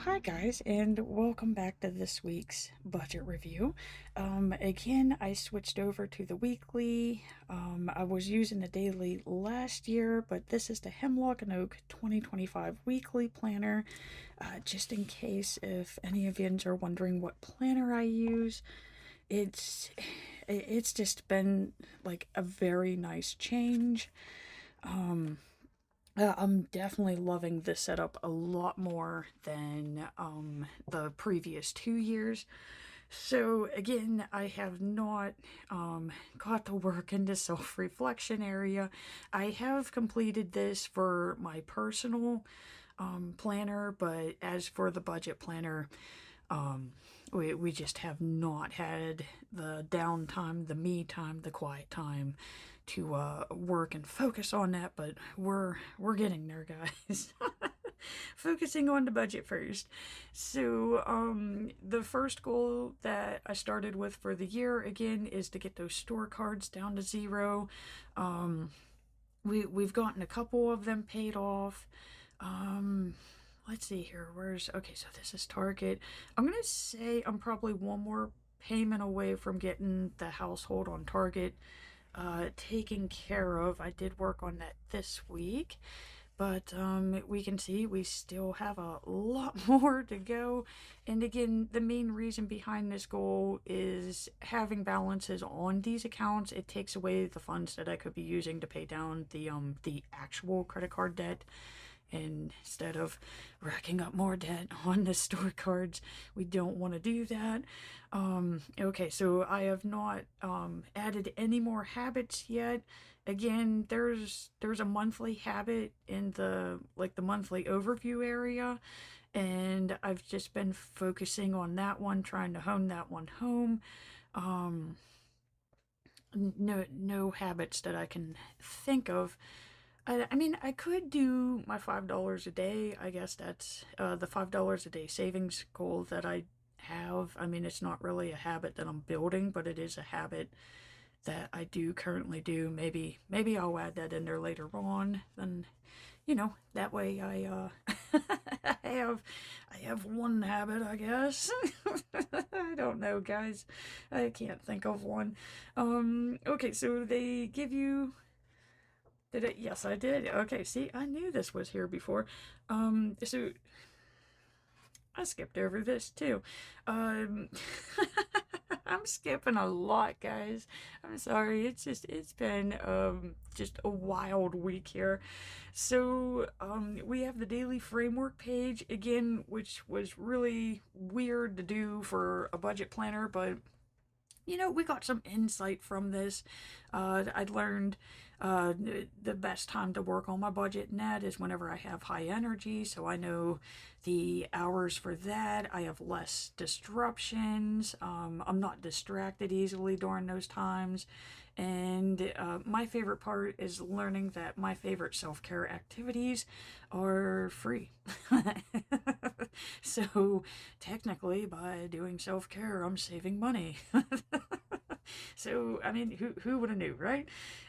Hi guys, and welcome back to this week's budget review. Again, I switched over to the weekly. I was using the daily last year, but this is the Hemlock and Oak 2025 weekly planner. Just in case if any of you are wondering what planner I use, it's it's just been like a very nice change. Um, I'm definitely loving this setup a lot more than the previous 2 years. So again, I have not got to work in the self-reflection area. I have completed this for my personal planner, but as for the budget planner, um, we just have not had the downtime, the me time, the quiet time to work and focus on that. But we're getting there, guys. Focusing on the budget first. So the first goal that I started with for the year again is to get those store cards down to zero. Um, we've gotten a couple of them paid off. Um, let's see here. Okay, so this is Target. I'm gonna say I'm probably one more payment away from getting the household on Target taken care of. I did work on that this week, but we can see we still have a lot more to go. And again, the main reason behind this goal is having balances on these accounts. It takes away the funds that I could be using to pay down the actual credit card debt. And instead of racking up more debt on the store cards, we don't want to do that. Okay, so I have not added any more habits yet. Again, there's a monthly habit in the monthly overview area, and I've just been focusing on that one, trying to hone that one home. Um, no habits that I can think of. I mean, I could do my $5 a day. I guess that's the $5 a day savings goal that I have. I mean, it's not really a habit that I'm building, but it is a habit that I do currently do. Maybe I'll add that in there later on. Then, that way I have one habit, I guess. I don't know, guys. I can't think of one. Okay, so they give you did it? Yes, I did. Okay, see, I knew this was here before. So I skipped over this too. Um, I'm skipping a lot, guys. I'm sorry. It's been just a wild week here. So we have the daily framework page again, which was really weird to do for a budget planner, but we got some insight from this. I learned the best time to work on my budget and that is whenever I have high energy, so I know the hours for that. I have less disruptions. I'm not distracted easily during those times. And my favorite part is learning that my favorite self-care activities are free. So technically, by doing self-care, I'm saving money. So, I mean, who would have knew, right?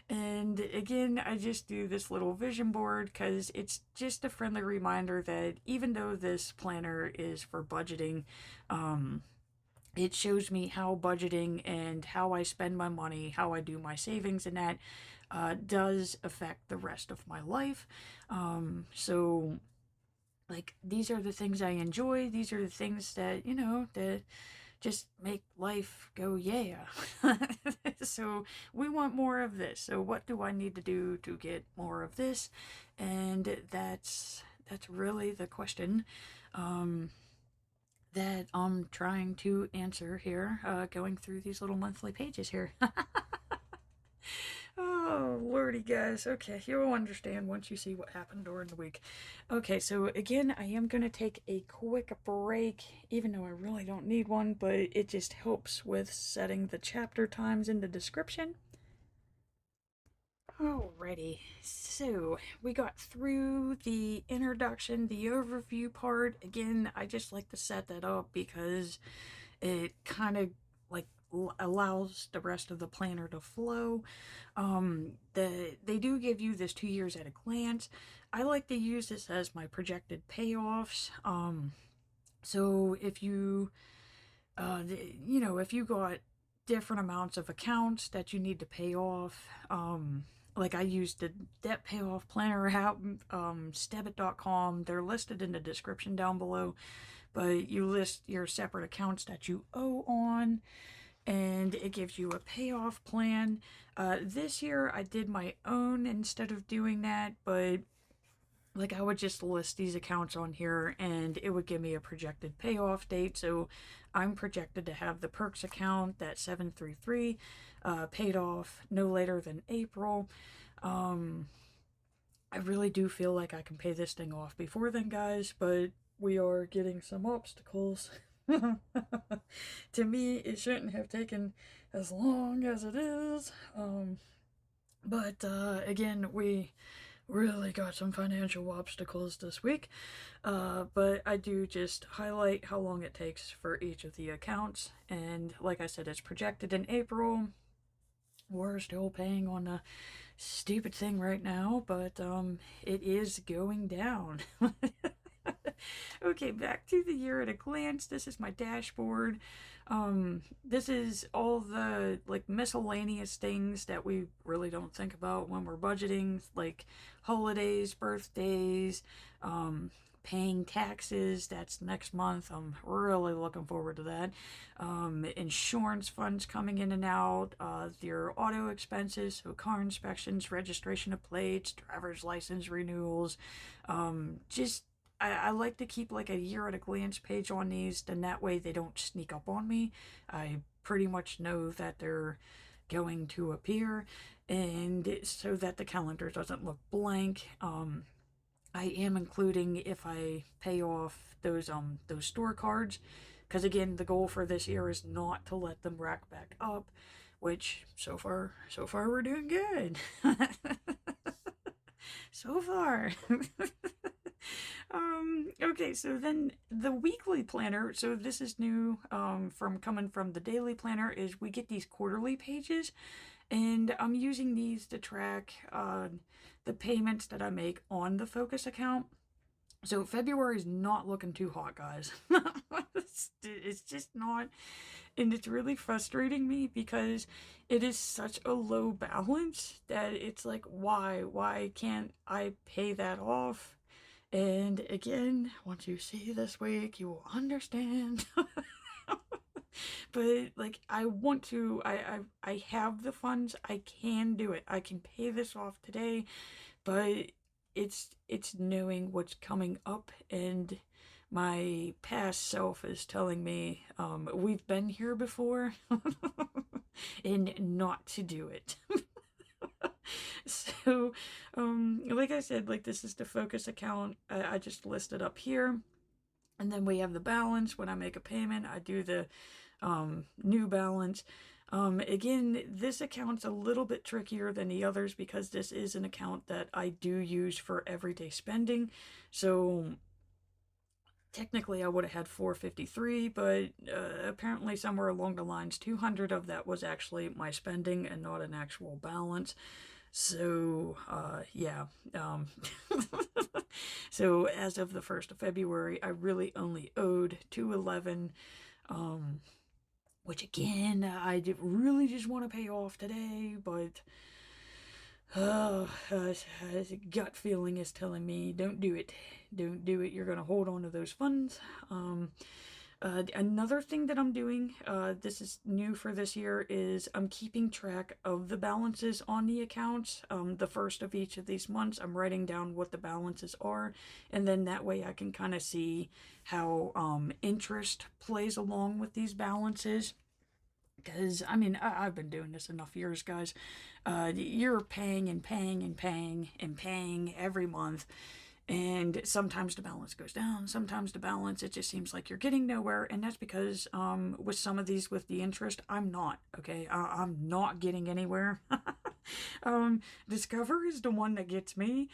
And again, I just do this little vision board because it's just a friendly reminder that even though this planner is for budgeting, it shows me how budgeting and how I spend my money, how I do my savings, and that does affect the rest of my life. So, like, these are the things I enjoy. These are the things that just make life go yeah. So we want more of this. So what do I need to do to get more of this? And that's really the question that I'm trying to answer here, going through these little monthly pages here. Oh, lordy, guys. Okay, you'll understand once you see what happened during the week. Okay, so again, I am going to take a quick break, even though I really don't need one, but it just helps with setting the chapter times in the description. Alrighty, so we got through the introduction, the overview part. Again, I just like to set that up because it kind of like allows the rest of the planner to flow. They do give you this 2 years at a glance. I like to use this as my projected payoffs. So if you, if you got different amounts of accounts that you need to pay off, like I used the debt payoff planner app, Stebit.com. They're listed in the description down below, but you list your separate accounts that you owe on, and it gives you a payoff plan. This year I did my own instead of doing that, but like I would just list these accounts on here and it would give me a projected payoff date. So I'm projected to have the perks account, that 733, paid off no later than April. I really do feel like I can pay this thing off before then, guys, but we are getting some obstacles. To me, it shouldn't have taken as long as it is. But again, we really got some financial obstacles this week. But I do just highlight how long it takes for each of the accounts. And like I said, it's projected in April. We're still paying on a stupid thing right now, but it is going down. Okay, back to the year at a glance. This is my dashboard. This is all the like miscellaneous things that we really don't think about when we're budgeting, like holidays, birthdays, paying taxes. That's next month. I'm really looking forward to that. Insurance funds coming in and out, your auto expenses, so car inspections, registration of plates, driver's license renewals, just I like to keep like a year at a glance page on these, then that way they don't sneak up on me. I pretty much know that they're going to appear, and so that the calendar doesn't look blank. I am including if I pay off those store cards, because again, the goal for this year is not to let them rack back up, which so far we're doing good. So far. Okay, so then the weekly planner, so this is new from coming from the daily planner, is we get these quarterly pages, and I'm using these to track the payments that I make on the Focus account. So February is not looking too hot, guys. It's just not, and it's really frustrating me because it is such a low balance that it's like, why can't I pay that off? And again, once you see this week, you will understand. But like, I want to, I have the funds, I can do it, I can pay this off today, but it's knowing what's coming up, and my past self is telling me we've been here before and not to do it. So like I said, like this is the Focus account. I just listed up here, and then we have the balance. When I make a payment, I do the new balance. Again, this account's a little bit trickier than the others because this is an account that I do use for everyday spending. So technically I would have had 453, but apparently somewhere along the lines 200 of that was actually my spending and not an actual balance. So yeah. So as of the 1st of February, I really only owed 211, which again, I really just want to pay off today, but gut feeling is telling me don't do it. Don't do it. You're going to hold on to those funds. Another thing that I'm doing, this is new for this year, is I'm keeping track of the balances on the accounts. The first of each of these months, I'm writing down what the balances are, and then that way I can kind of see how interest plays along with these balances. Because, I mean, I've been doing this enough years, guys. You're paying and paying and paying and paying every month. And sometimes the balance goes down, sometimes the balance, it just seems like you're getting nowhere. And that's because with some of these, with the interest, I'm not, okay? I'm not getting anywhere. Discover is the one that gets me.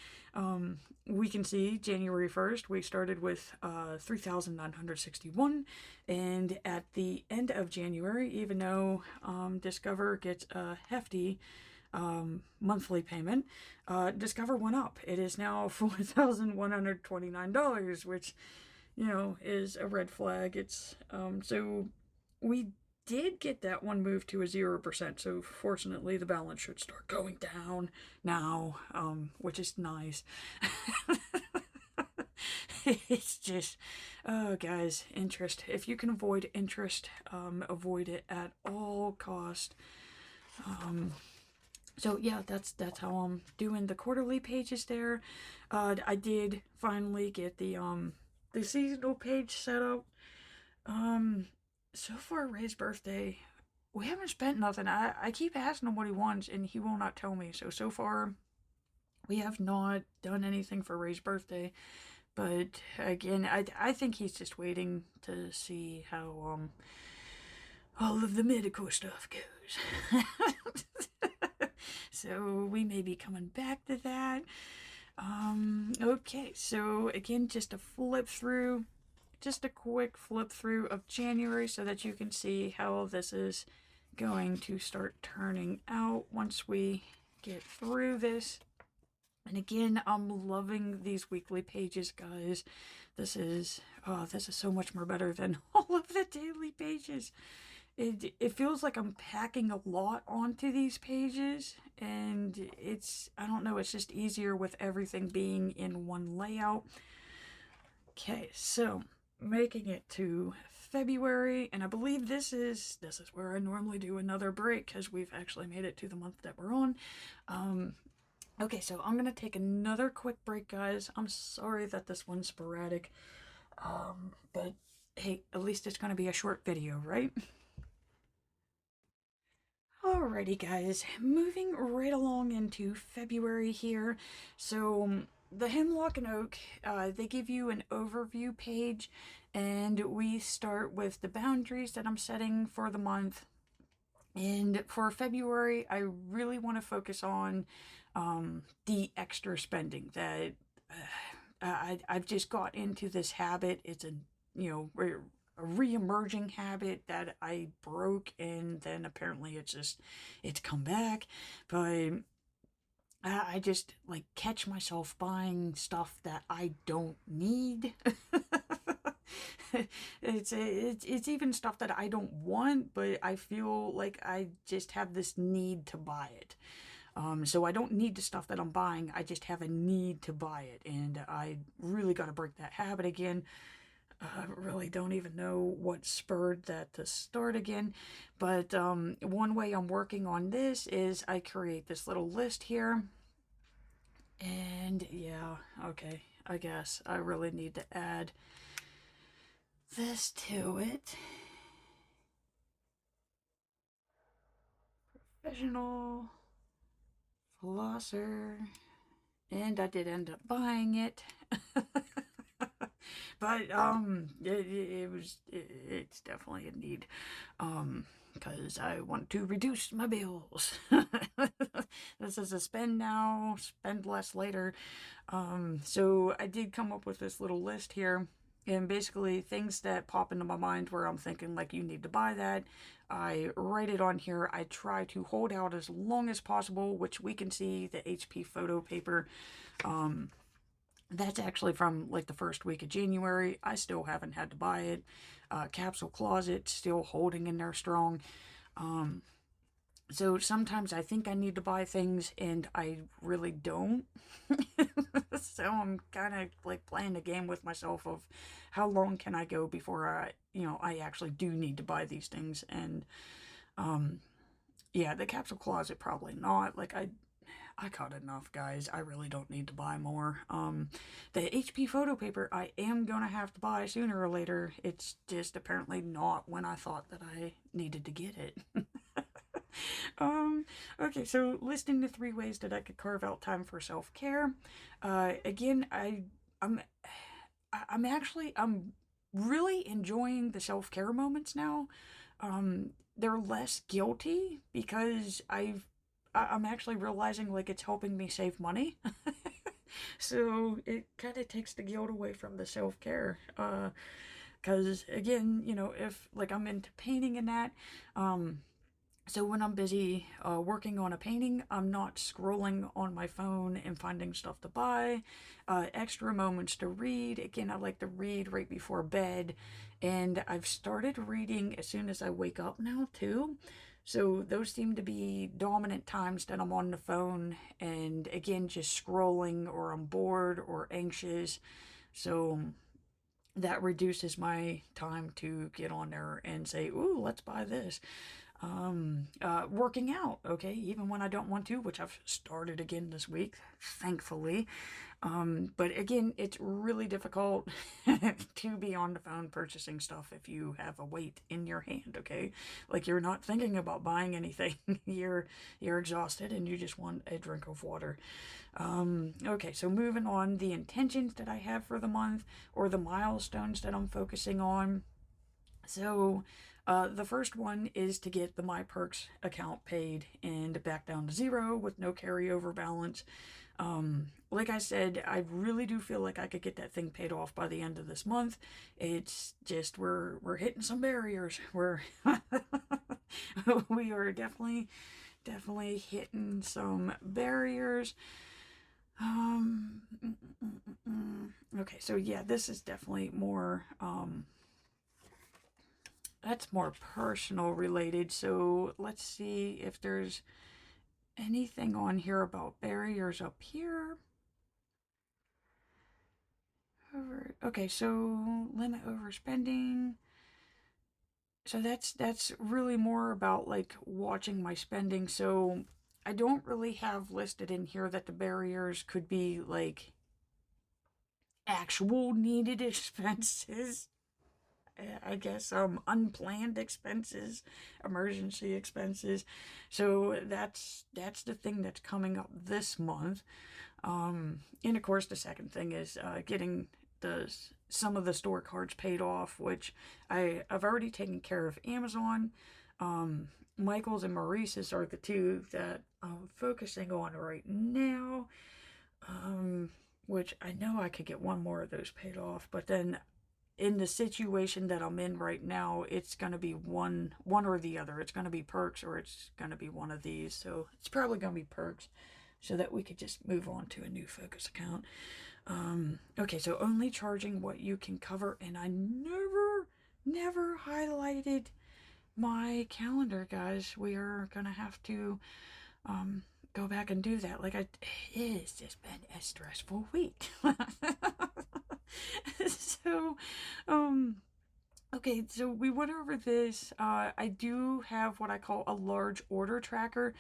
We can see January 1st, we started with 3,961. And at the end of January, even though Discover gets a hefty monthly payment, Discover went up. It is now $4,129, which is a red flag. So we did get that one moved to a 0%. So fortunately, the balance should start going down now, which is nice. It's just, oh, guys, interest. If you can avoid interest, avoid it at all cost. So yeah, that's how I'm doing the quarterly pages there. I did finally get the seasonal page set up. Um, so far, Ray's birthday, we haven't spent nothing. I keep asking him what he wants, and he will not tell me. So far, we have not done anything for Ray's birthday. But again, I think he's just waiting to see how all of the medical stuff goes. So we may be coming back to that. Okay, so again, just a flip through, just a quick flip through of January so that you can see how this is going to start turning out once we get through this. And again, I'm loving these weekly pages, guys. This is so much more better than all of the daily pages. It feels like I'm packing a lot onto these pages, and I don't know, it's just easier with everything being in one layout. Okay, so making it to February, and I believe this is where I normally do another break because we've actually made it to the month that we're on. Okay, so I'm gonna take another quick break, guys. I'm sorry that this one's sporadic, but hey, at least it's gonna be a short video, right? Alrighty, guys, moving right along into February here. So, the Hemlock and Oak, they give you an overview page, and we start with the boundaries that I'm setting for the month. And for February, I really want to focus on the extra spending that I've just got into this habit. It's a re-emerging habit that I broke, and then apparently it's come back. But I just like catch myself buying stuff that I don't need. It's even stuff that I don't want, but I feel like I just have this need to buy it. So I don't need the stuff that I'm buying. I just have a need to buy it, and I really got to break that habit again. I really don't even know what spurred that to start again. But one way I'm working on this is I create this little list here. And yeah, okay, I guess I really need to add this to it. Professional flosser. And I did end up buying it. But it's definitely a need, because I want to reduce my bills. This is a spend now, spend less later. So I did come up with this little list here, and basically things that pop into my mind where I'm thinking like you need to buy that, I write it on here. I try to hold out as long as possible, which we can see the HP photo paper. That's actually from like the first week of January. I still haven't had to buy it. Capsule Closet still holding in there strong. So sometimes I think I need to buy things and I really don't. So I'm kind of like playing the game with myself of how long can I go before I actually do need to buy these things. And yeah, the Capsule Closet probably not. Like I caught enough, guys. I really don't need to buy more. The HP photo paper I am gonna have to buy sooner or later. It's just apparently not when I thought that I needed to get it. Okay, so listing the 3 ways that I could carve out time for self-care. Again, I'm I'm really enjoying the self-care moments now. They're less guilty because I'm actually realizing like it's helping me save money. So it kind of takes the guilt away from the self-care. Because again, if like I'm into painting and that, So when I'm busy working on a painting, I'm not scrolling on my phone and finding stuff to buy. Extra moments to read. Again, I like to read right before bed, and I've started reading as soon as I wake up now too. So those seem to be dominant times that I'm on the phone, and again, just scrolling, or I'm bored or anxious. So that reduces my time to get on there and say, "Ooh, let's buy this." Working out, okay, even when I don't want to, which I've started again this week, thankfully. But again, it's really difficult to be on the phone purchasing stuff if you have a weight in your hand, okay? Like, you're not thinking about buying anything. You're exhausted and you just want a drink of water. Okay, so moving on, the intentions that I have for the month, or the milestones that I'm focusing on. So, the first one is to get the My Perks account paid and back down to zero with no carryover balance. Like I said, I really do feel like I could get that thing paid off by the end of this month. It's just we're hitting some barriers. We are definitely hitting some barriers. Um, okay, so yeah, this is definitely more that's more personal related. So let's see if there's anything on here about barriers up here. Okay, so limit overspending. So that's really more about like watching my spending. So I don't really have listed in here that the barriers could be like actual needed expenses. I guess unplanned expenses, emergency expenses. So that's the thing that's coming up this month. And of course, the second thing is getting some of the store cards paid off, which I've already taken care of Amazon. Michael's and Maurice's are the two that I'm focusing on right now. Which I know I could get one more of those paid off, but then in the situation that I'm in right now, it's going to be one or the other. It's going to be Perks, or it's going to be one of these. So it's probably going to be Perks, so that we could just move on to a new focus account. Okay, so only charging what you can cover, and I never highlighted my calendar, guys. We are going to have to go back and do that. Like, it's just been a stressful week. So, okay, so we went over this. I do have what I call a large order tracker.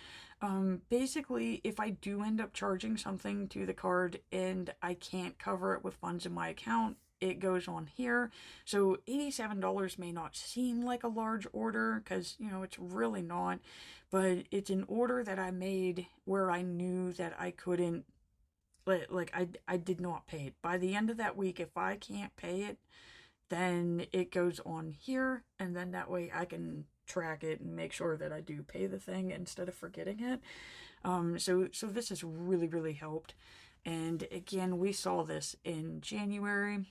Basically, if I do end up charging something to the card and I can't cover it with funds in my account, it goes on here. So $87 may not seem like a large order, because, it's really not. But it's an order that I made where I knew that I couldn't, like I did not pay it. By the end of that week, if I can't pay it, then it goes on here, and then that way I can track it and make sure that I do pay the thing instead of forgetting it. So this has really helped. And again, we saw this in January.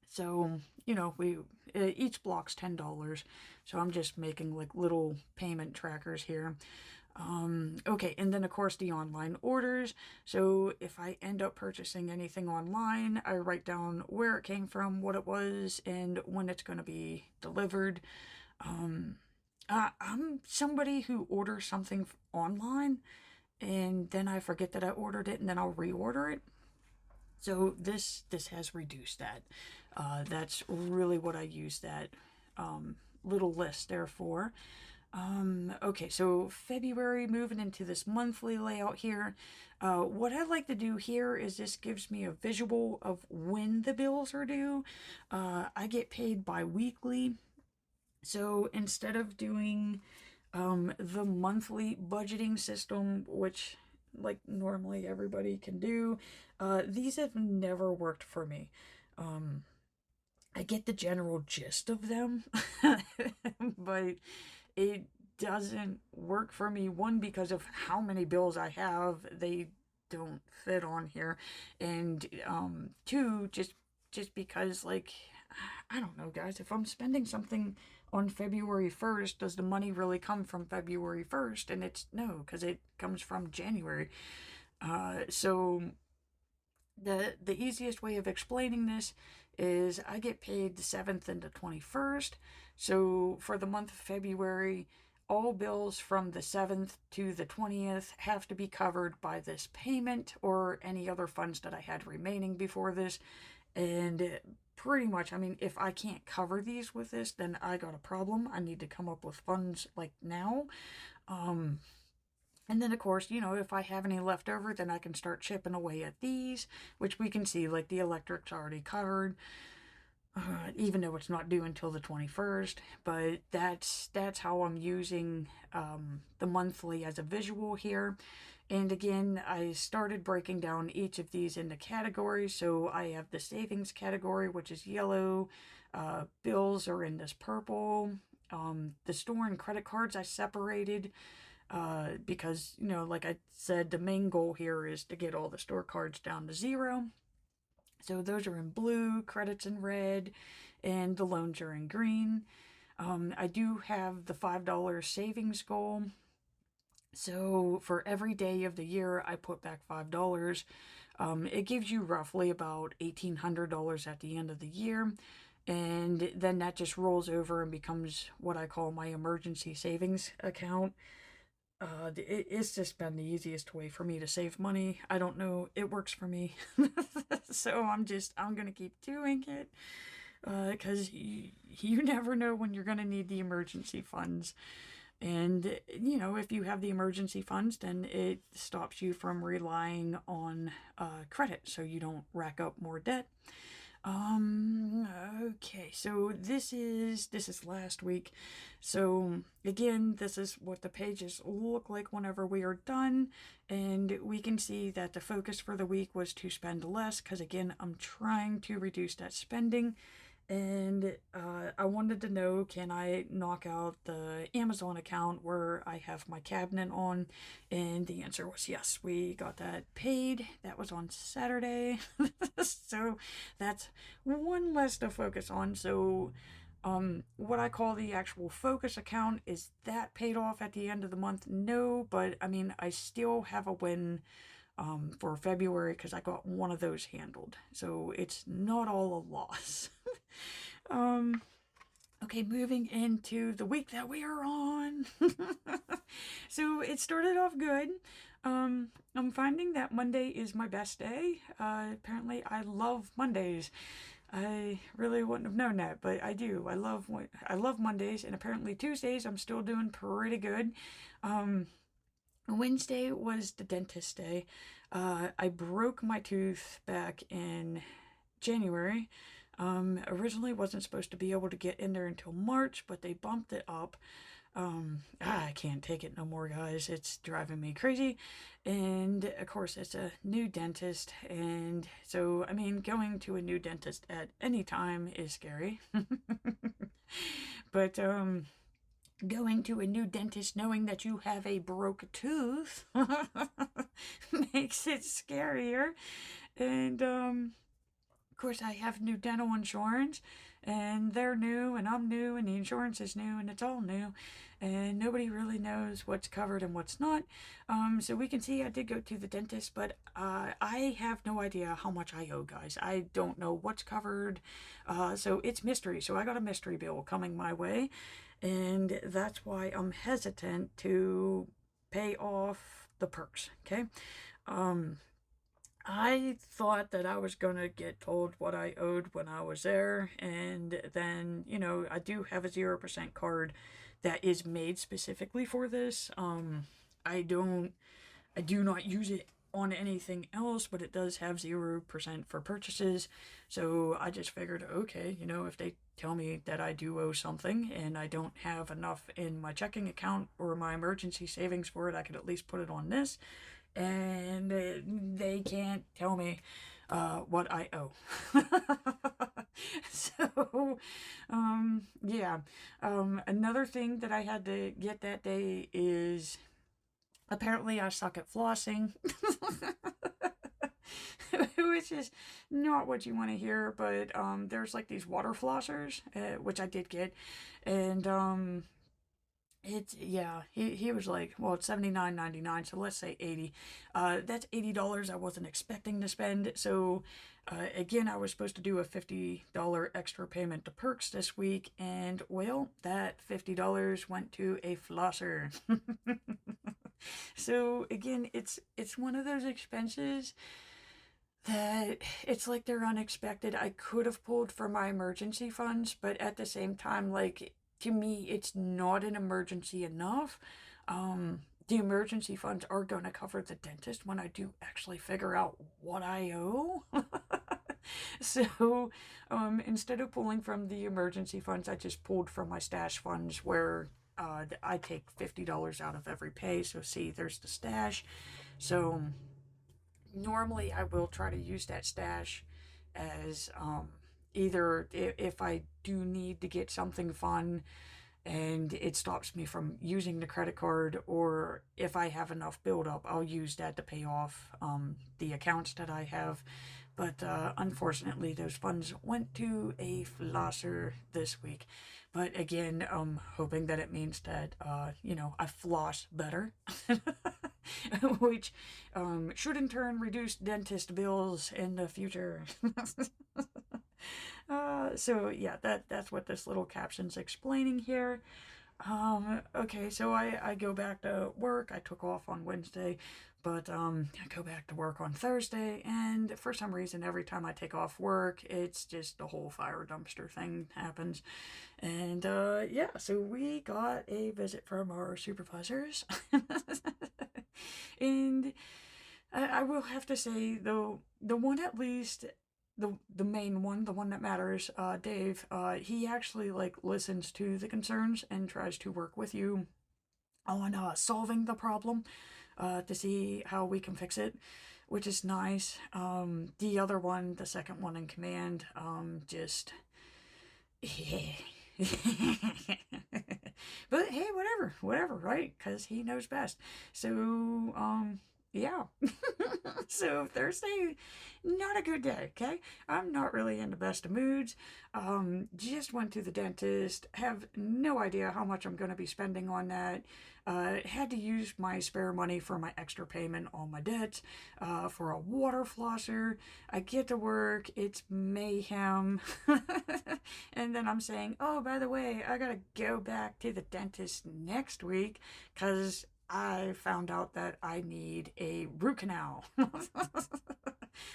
So, we each block's $10. So I'm just making like little payment trackers here. Okay, and then of course the online orders. So if I end up purchasing anything online, I write down where it came from, what it was, and when it's going to be delivered. I'm somebody who orders something online, and then I forget that I ordered it, and then I'll reorder it. So this has reduced that. That's really what I use that little list there for. Okay, so February, moving into this monthly layout here. What I like to do here is this gives me a visual of when the bills are due. I get paid bi-weekly. So instead of doing the monthly budgeting system, which like normally everybody can do, these have never worked for me. I get the general gist of them, but it doesn't work for me. One, because of how many bills I have, they don't fit on here, and two, just because, like, I don't know, guys, if I'm spending something on February 1st, does the money really come from February 1st? And it's no, because it comes from January. So the easiest way of explaining this is I get paid the 7th and the 21st. So for the month of February, all bills from the 7th to the 20th have to be covered by this payment or any other funds that I had remaining before this. And pretty much, I mean, if I can't cover these with this, then I got a problem. I need to come up with funds like now. And then, of course, you know, if I have any left over, then I can start chipping away at these, which we can see, like, the electric's already covered, even though it's not due until the 21st. But that's how I'm using the monthly as a visual here. And again, I started breaking down each of these into categories. So I have the savings category, which is yellow. Bills are in this purple. The store and credit cards I separated. Because, you know, like I said, the main goal here is to get all the store cards down to 0. So those are in blue, credits in red, and the loans are in green. I do have the $5 savings goal. So for every day of the year, I put back $5. It gives you roughly about $1,800 at the end of the year. And then that just rolls over and becomes what I call my emergency savings account. It's just been the easiest way for me to save money. I don't know, it works for me. So I'm gonna keep doing it. Because you never know when you're gonna need the emergency funds. And, you know, if you have the emergency funds, then it stops you from relying on credit, so you don't rack up more debt. Okay, so this is last week. So again, this is what the pages look like whenever we are done. And we can see that the focus for the week was to spend less, because again, I'm trying to reduce that spending. And I wanted to know, can I knock out the Amazon account where I have my cabinet on? And the answer was yes. We got that paid. That was on Saturday. So that's one less to focus on. So what I call the actual focus account, is that paid off at the end of the month? No, but I mean, I still have a win for February, because I got one of those handled. So it's not all a loss. Okay, moving into the week that we are on. So it started off good. I'm finding that Monday is my best day. Apparently I love Mondays. I really wouldn't have known that, but I do. I love Mondays, and apparently Tuesdays I'm still doing pretty good. Wednesday was the dentist day. I broke my tooth back in January. Originally wasn't supposed to be able to get in there until March, but they bumped it up. I can't take it no more, guys. It's driving me crazy. And of course, it's a new dentist. And so, I mean, going to a new dentist at any time is scary. But, going to a new dentist knowing that you have a broke tooth makes it scarier. And, of course, I have new dental insurance, and they're new, and I'm new, and the insurance is new, and it's all new, and nobody really knows what's covered and what's not. So we can see I did go to the dentist, but I have no idea how much I owe, guys. I don't know what's covered, so it's mystery. So I got a mystery bill coming my way, and that's why I'm hesitant to pay off the perks, okay? I thought that I was going to get told what I owed when I was there, and then, you know, I do have a 0% card that is made specifically for this. I do not use it on anything else, but it does have 0% for purchases, so I just figured, okay, you know, if they tell me that I do owe something and I don't have enough in my checking account or my emergency savings for it, I could at least put it on this. And they can't tell me what I owe. So, yeah. Another thing that I had to get that day is, apparently I suck at flossing. it's just not what you want to hear. But there's like these water flossers, which I did get, and it's yeah. He was like, well, it's $79.99, so let's say 80. That's $80 I wasn't expecting to spend. So again, I was supposed to do a $50 extra payment to Perks this week, and well, that $50 went to a flosser. So again, it's one of those expenses that it's like they're unexpected. I could have pulled from my emergency funds, but at the same time, like, to me, it's not an emergency enough. The emergency funds are going to cover the dentist when I do actually figure out what I owe. So instead of pulling from the emergency funds, I just pulled from my stash funds where I take $50 out of every pay. So see, there's the stash. So normally I will try to use that stash as either if I do need to get something fun and it stops me from using the credit card, or if I have enough buildup, I'll use that to pay off the accounts that I have. But unfortunately, those funds went to a flosser this week. But again, I'm hoping that it means that, I floss better. Which should in turn reduce dentist bills in the future. So yeah, that's what this little caption's explaining here. Okay, so I go back to work. I took off on Wednesday, but I go back to work on Thursday, and for some reason, every time I take off work, it's just the whole fire dumpster thing happens. And yeah, so we got a visit from our supervisors. And I will have to say, though, the one at least, the main one, the one that matters, Dave, he actually like listens to the concerns and tries to work with you on solving the problem to see how we can fix it, which is nice. The other one, the second one in command, just but hey, whatever, right? Because he knows best. So yeah. So Thursday, not a good day, okay? I'm not really in the best of moods. Just went to the dentist, have no idea how much I'm going to be spending on that. Had to use my spare money for my extra payment on my debts, for a water flosser. I get to work, it's mayhem. And then I'm saying, oh, by the way, I gotta go back to the dentist next week because I found out that I need a root canal.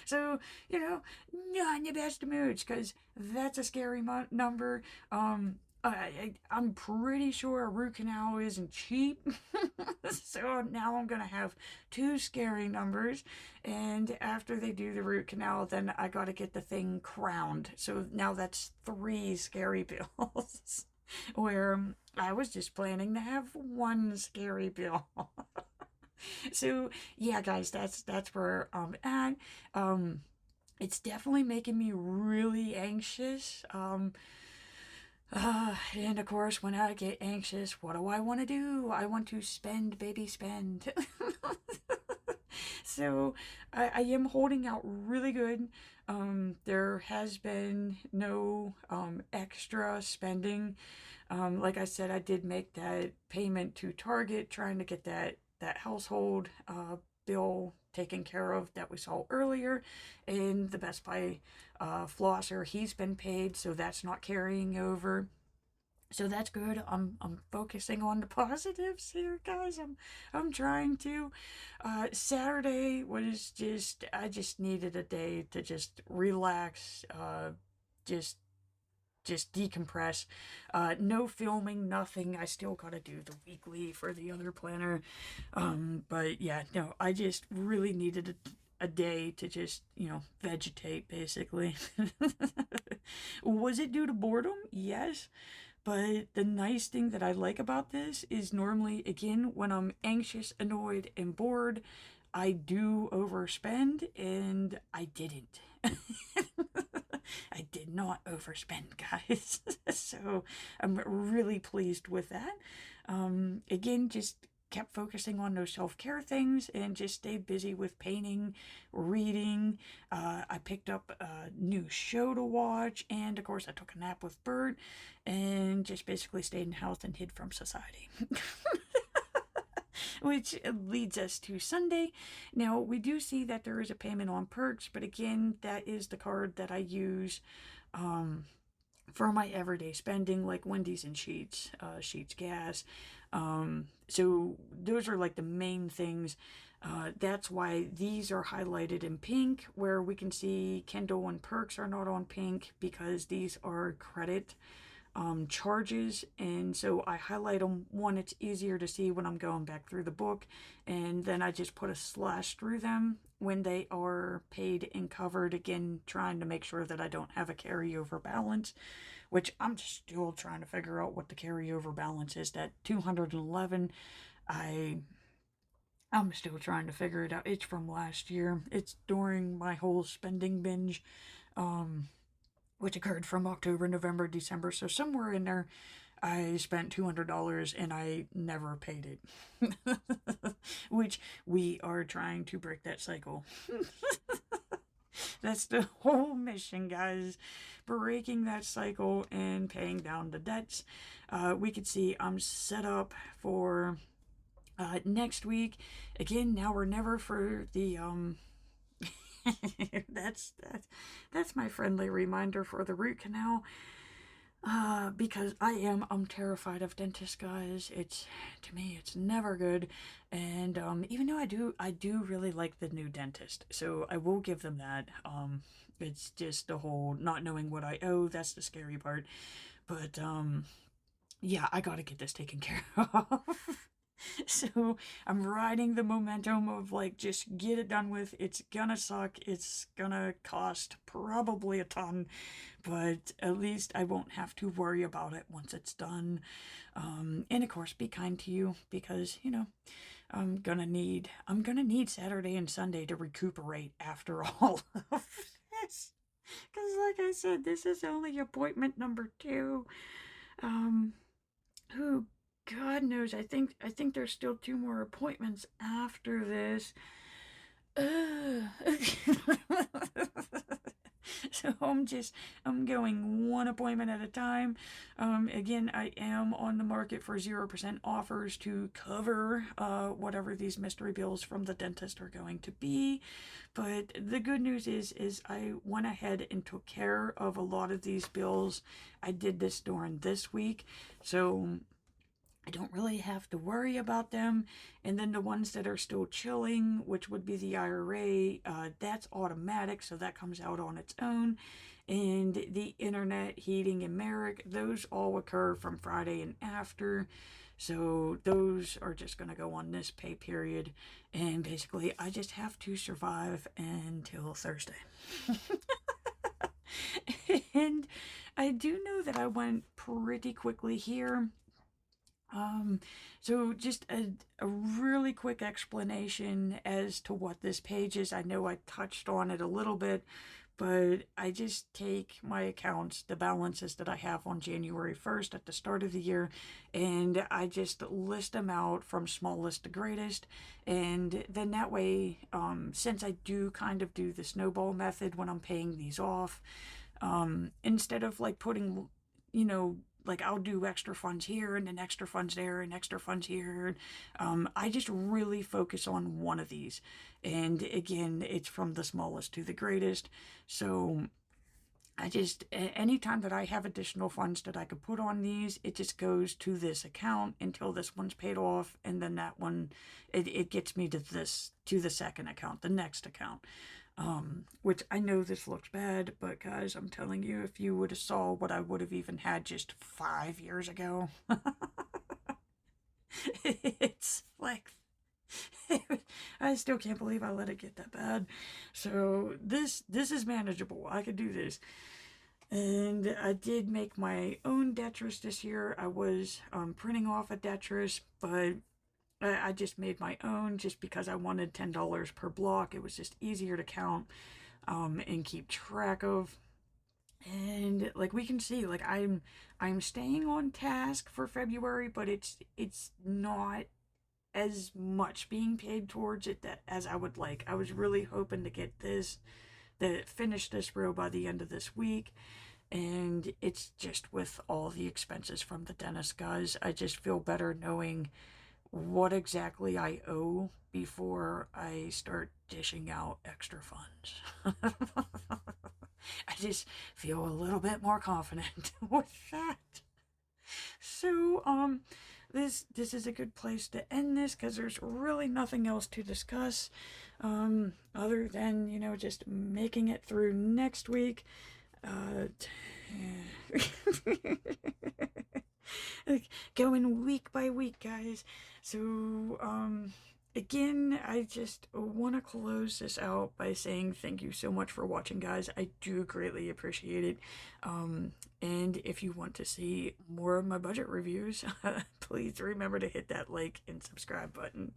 So, not in the best of moods because that's a scary number. I'm pretty sure a root canal isn't cheap. So now I'm going to have two scary numbers. And after they do the root canal, then I got to get the thing crowned. So now that's three scary bills. Where I was just planning to have one scary bill. So yeah, guys, that's where I'm at. It's definitely making me really anxious. And of course, when I get anxious, what do I want to do? I want to spend, baby, spend. So I am holding out really good. There has been no extra spending. Like I said, I did make that payment to Target, trying to get that household bill taken care of that we saw earlier. And the Best Buy flosser, he's been paid, so that's not carrying over. So that's good. I'm focusing on the positives here, guys. I'm trying to. Saturday was I just needed a day to just relax, just decompress. No filming, nothing. I still gotta do the weekly for the other planner. But yeah, no, I just really needed a day to just, vegetate, basically. Was it due to boredom? Yes. But the nice thing that I like about this is normally, again, when I'm anxious, annoyed, and bored, I do overspend, and I didn't. I did not overspend, guys. So I'm really pleased with that. Again, just kept focusing on those self-care things and just stayed busy with painting, reading. I picked up a new show to watch, and of course I took a nap with Bert, and just basically stayed in the house and hid from society. Which leads us to Sunday. Now, we do see that there is a payment on perks, but again, that is the card that I use for my everyday spending, like Wendy's and Sheets gas. So those are like the main things. That's why these are highlighted in pink, where we can see Kindle and perks are not on pink because these are credit charges, and so I highlight them. One, it's easier to see when I'm going back through the book, and then I just put a slash through them when they are paid and covered, again trying to make sure that I don't have a carryover balance, which I'm still trying to figure out what the carryover balance is. That 211, I'm still trying to figure it out. It's from last year. It's during my whole spending binge, which occurred from October, November, December. So somewhere in there, I spent $200 and I never paid it. Which we are trying to break that cycle. That's the whole mission, guys. Breaking that cycle and paying down the debts. We could see I'm set up for next week. Again, now or never for the that's my friendly reminder for the root canal. Because I'm terrified of dentists, guys. To me, it's never good. And even though I do really like the new dentist, so I will give them that. It's just the whole not knowing what I owe. That's the scary part. But yeah, I gotta get this taken care of. So I'm riding the momentum of like, just get it done with. It's gonna suck. It's gonna cost probably a ton, but at least I won't have to worry about it once it's done. And of course, be kind to you, because I'm gonna need Saturday and Sunday to recuperate after all of this. Because like I said, this is only appointment number 2. Who God knows, I think there's still 2 more appointments after this. So I'm going one appointment at a time. Again, I am on the market for 0% offers to cover whatever these mystery bills from the dentist are going to be. But the good news is I went ahead and took care of a lot of these bills. I did this during this week, so I don't really have to worry about them. And then the ones that are still chilling, which would be the IRA, that's automatic, so that comes out on its own. And the internet, heating, and Merrick, those all occur from Friday and after. So those are just going to go on this pay period. And basically, I just have to survive until Thursday. And I do know that I went pretty quickly here. So just a really quick explanation as to what this page is. I know I touched on it a little bit, but I just take my accounts, the balances that I have on January 1st at the start of the year, and I just list them out from smallest to greatest. And then that way, since I do kind of do the snowball method when I'm paying these off, instead of like putting, like I'll do extra funds here and then extra funds there and extra funds here. I just really focus on one of these. And again, it's from the smallest to the greatest. So anytime that I have additional funds that I could put on these, it just goes to this account until this one's paid off. And then that one, it gets me to the second account, the next account. Which I know this looks bad, but guys, I'm telling you, if you would have saw what I would have even had just 5 years ago, it's like, I still can't believe I let it get that bad. So this is manageable. I could do this. And I did make my own Detris this year. I was printing off a Detris, but I just made my own just because I wanted $10 per block. It was just easier to count and keep track of. And like we can see, like I'm staying on task for February, but it's not as much being paid towards it that as I would like. I was really hoping to get finish this row by the end of this week, and it's just with all the expenses from the dentist, guys. I just feel better knowing what exactly I owe before I start dishing out extra funds. I just feel a little bit more confident with that. So, this is a good place to end this because there's really nothing else to discuss, other than, you know, just making it through next week. Like, going week by week, guys. So, again, I just want to close this out by saying thank you so much for watching, guys. I do greatly appreciate it. And if you want to see more of my budget reviews, please remember to hit that like and subscribe button.